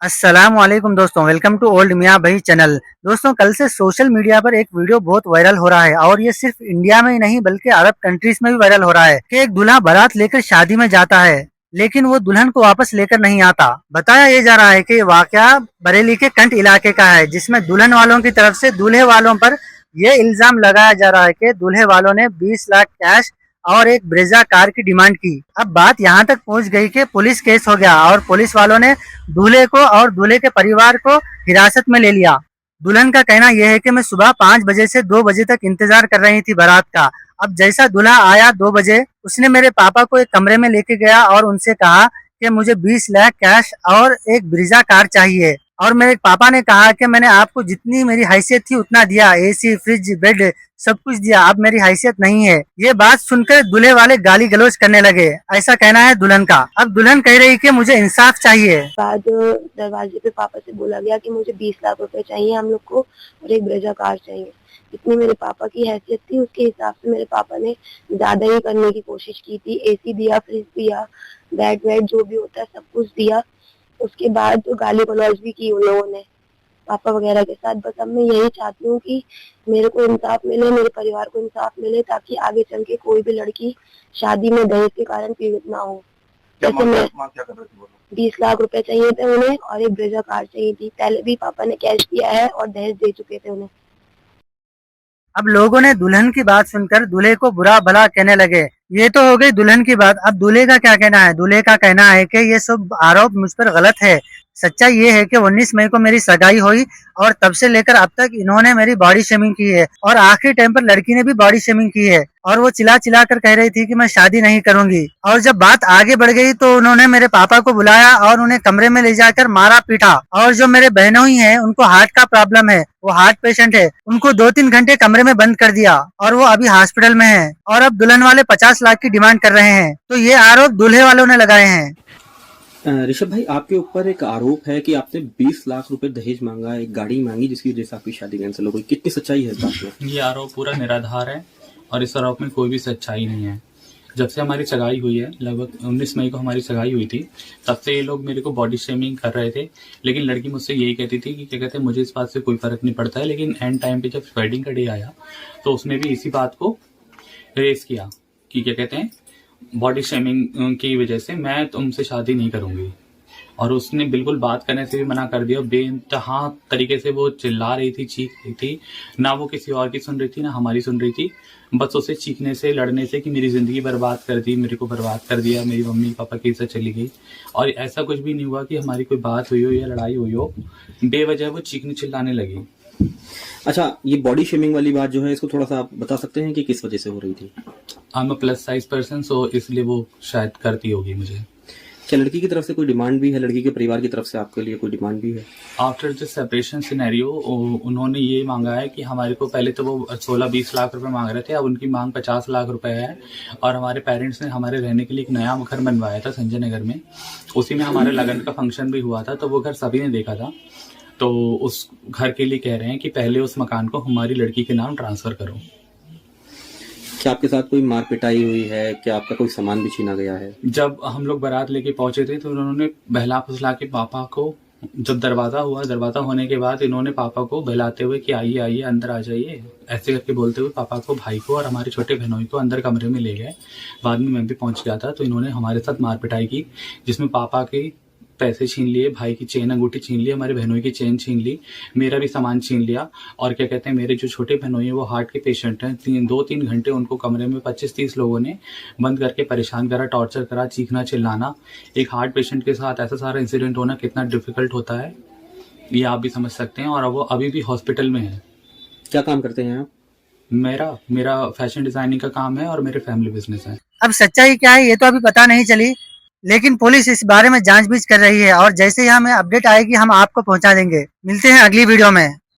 अस्सलाम वालेकुम दोस्तों, वेलकम टू ओल्ड मियाँ भाई चैनल। दोस्तों, कल से सोशल मीडिया पर एक वीडियो बहुत वायरल हो रहा है और ये सिर्फ इंडिया में ही नहीं बल्कि अरब कंट्रीज में भी वायरल हो रहा है कि एक दूल्हा बारात लेकर शादी में जाता है लेकिन वो दुल्हन को वापस लेकर नहीं आता। बताया ये जा रहा है कि ये वाकया बरेली के कंट इलाके का है, जिसमें दुल्हन वालों की तरफ से दूल्हे वालों पर ये इल्जाम लगाया जा रहा है कि दूल्हे वालों ने 20 लाख कैश और एक ब्रेजा कार की डिमांड की। अब बात यहाँ तक पहुँच गई कि पुलिस केस हो गया और पुलिस वालों ने दूल्हे को और दूल्हे के परिवार को हिरासत में ले लिया। दुल्हन का कहना यह है कि मैं सुबह 5 बजे से 2 बजे तक इंतजार कर रही थी बारात का। अब जैसा दूल्हा आया 2 बजे, उसने मेरे पापा को एक कमरे में लेके गया और उनसे कहा कि मुझे 20 लाख कैश और एक ब्रीजा कार चाहिए। और मेरे पापा ने कहा कि मैंने आपको जितनी मेरी हैसियत थी उतना दिया, एसी, फ्रिज, बेड सब कुछ दिया, अब मेरी हैसियत नहीं है। ये बात सुनकर दूल्हे वाले गाली गलौज करने लगे, ऐसा कहना है दुल्हन का। अब दुल्हन कह रही कि मुझे इंसाफ चाहिए। बाद दरवाजे पे पापा से बोला गया कि मुझे 20 लाख रुपए चाहिए हम लोग को और एक ब्रेजा कार चाहिए। जितनी मेरे पापा की हैसियत थी उसके हिसाब से मेरे पापा ने ज्यादा ही करने की कोशिश की थी। एसी दिया, फ्रिज दिया, बेड वेड जो भी होता है सब कुछ दिया। उसके बाद गाली गलौज भी की उन लोगों ने पापा वगैरह के साथ। बस अब मैं यही चाहती हूँ कि मेरे को इंसाफ मिले, मेरे परिवार को इंसाफ मिले, ताकि आगे चल के कोई भी लड़की शादी में दहेज के कारण पीड़ित ना हो। जैसे मैं 20 लाख रुपए चाहिए थे उन्हें और एक ब्रेजा कार चाहिए थी। पहले भी पापा ने कैश दिया है और दहेज दे चुके थे उन्हें। अब लोगों ने दुल्हन की बात सुनकर दूल्हे को बुरा भला कहने लगे। ये तो हो गई दुल्हन की बात। अब दूल्हे का क्या कहना है? दूल्हे का कहना है कि ये सब आरोप मुझ पर गलत है। सच्चाई ये है कि 19 मई को मेरी सगाई हुई और तब से लेकर अब तक इन्होंने मेरी बॉडी शेमिंग की है और आखिरी टाइम पर लड़की ने भी बॉडी शेमिंग की है और वो चिल्ला चिल्ला कर कह रही थी कि मैं शादी नहीं करूंगी। और जब बात आगे बढ़ गई तो उन्होंने मेरे पापा को बुलाया और उन्हें कमरे में ले जाकर मारा पीटा। और जो मेरे बहनों ही हैं उनको हार्ट का प्रॉब्लम है, वो हार्ट पेशेंट है, उनको 2-3 घंटे कमरे में बंद कर दिया और वो अभी हॉस्पिटल में है। और अब दुल्हन वाले 50 लाख की डिमांड कर रहे हैं। तो ये आरोप दूल्हे वालों ने लगाए हैं। ऋषभ भाई, आपके ऊपर एक आरोप है कि आपने 20 लाख रुपए दहेज मांगा, एक गाड़ी मांगी जिसकी वजह से आपकी शादी कैंसिल हो गई। कितनी सच्चाई है इस बात में? ये आरोप पूरा निराधार है और इस आरोप में कोई भी सच्चाई नहीं है। जब से हमारी सगाई हुई है, लगभग 19 मई को हमारी सगाई हुई थी, तब से ये लोग मेरे को बॉडी शेमिंग कर रहे थे। लेकिन लड़की मुझसे यही कहती थी कि क्या कहते हैं, मुझे इस बात से कोई फर्क नहीं पड़ता है। लेकिन एंड टाइम पे जब वेडिंग का डे आया तो उसने भी इसी बात को रेस किया कि क्या कहते हैं, बॉडी शेमिंग की वजह से मैं तुमसे शादी नहीं करूंगी। और उसने बिल्कुल बात करने से भी मना कर दिया। बेइंतहा तरीके से वो चिल्ला रही थी, चीख रही थी। ना वो किसी और की सुन रही थी ना हमारी सुन रही थी। बस उसे चीखने से, लड़ने से कि मेरी जिंदगी बर्बाद कर दी, मेरे को बर्बाद कर दिया, मेरी मम्मी पापा की इज्जत चली गई। और ऐसा कुछ भी नहीं हुआ कि हमारी कोई बात हुई हो या लड़ाई हुई हो। बेवजह वो चीखने चिल्लाने लगी। अच्छा, ये बॉडी शेमिंग वाली बात जो है, इसको थोड़ा सा आप बता सकते हैं कि किस वजह से हो रही थी? I am a plus size person, so इसलिए वो शायद करती होगी मुझे। क्या लड़की की तरफ से कोई डिमांड भी है? लड़की के परिवार की तरफ से आपके लिए कोई डिमांड भी है? आफ्टर द सेपरेशन सिनेरियो उन्होंने ये मांगा है कि हमारे को, पहले तो वो 16-20 लाख रुपए मांग रहे थे, अब उनकी मांग 50 लाख रुपए है। और हमारे पेरेंट्स ने हमारे रहने के लिए एक नया घर बनवाया था संजय नगर में। उसी में हमारे लगन का फंक्शन भी हुआ था, तो वो घर सभी ने देखा था। तो उस घर के लिए कह रहे हैं कि पहले उस मकान को हमारी लड़की के नाम ट्रांसफर करो। क्या आपके साथ कोई मार पिटाई हुई है? क्या आपका कोई सामान भी छीना गया है? जब हम लोग बारात लेके पहुंचे थे तो उन्होंने बहला फुसला के पापा को, जब दरवाजा हुआ, दरवाजा होने के बाद इन्होंने पापा को बहलाते हुए कि आइए आइए अंदर आ जाइए, ऐसे करके बोलते हुए पापा को, भाई को और हमारे छोटे बहनोई को अंदर कमरे में ले गए। बाद में मैं भी पहुंच गया था तो इन्होंने हमारे साथ मार पिटाई की, जिसमें पापा के पैसे छीन लिए, भाई की चेन अंगूठी छीन ली, हमारे बहनोई की चेन छीन ली, मेरा भी सामान छीन लिया। और क्या कहते हैं, मेरे जो छोटे बहनोई है वो हार्ट के पेशेंट हैं। 2-3 घंटे उनको कमरे में 25-30 लोगों ने बंद करके परेशान करा, टॉर्चर करा, चीखना चिल्लाना। एक हार्ट पेशेंट के साथ ऐसा सारा इंसिडेंट होना कितना डिफिकल्ट होता है ये आप भी समझ सकते हैं। और वो अभी भी हॉस्पिटल में है। क्या काम करते हैं आप? मेरा फैशन डिजाइनिंग का काम है और मेरे फैमिली बिजनेस है। अब सच्चाई क्या है ये तो अभी पता नहीं चली, लेकिन पुलिस इस बारे में जांचबीन कर रही है और जैसे ही हमें अपडेट आएगी हम आपको पहुंचा देंगे। मिलते हैं अगली वीडियो में।